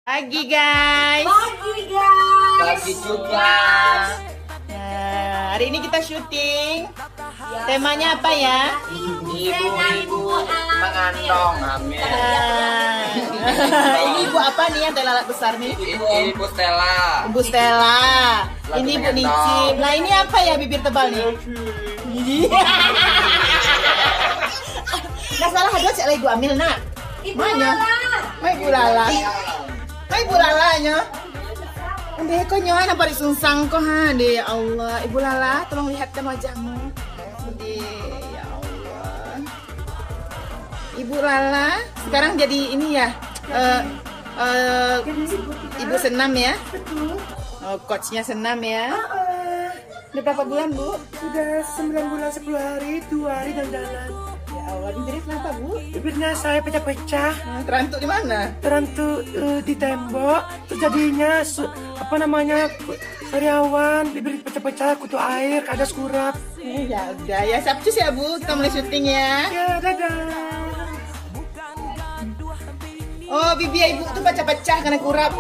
Pagi guys. Pagi guys. Pagi juga. Nah, hari ini kita syuting. Temanya apa ya? Ibu-ibu mengandung hamil. Ini ibu apa nih yang lalat besar nih? Ibu Stella. Ibu Stella. Lagi Ini ibu mengandung. Nicip. Nah ini apa ya bibir tebal nih? Nggak salah ada cek lagi ambil nak. Ibu Mana? Lala. Mai ibu Lala. Mai ibu Lalanya. Ande kok nyawa apa disungsang kok ha deh ya Allah. Ibu Lala tolong lihatkan wajahmu. Ya Allah. Ibu Lala sekarang jadi ini ya. Ibu senam ya. Oh, coachnya senam ya. Udah berapa bulan Bu? Sudah 9 bulan 10 hari, 2 hari dan jalan. Ya Allah, bibirnya kenapa Bu? Bibirnya saya pecah-pecah, Terantuk di mana? terantuk di tembok, terjadinya sariawan, bibir pecah-pecah, kutu air, kadas kurap. Ya udah ya, Sabtus ya Bu, kita mulai syuting ya. Ya, dadah. Oh, bibir ibu tuh pecah-pecah karena kurap.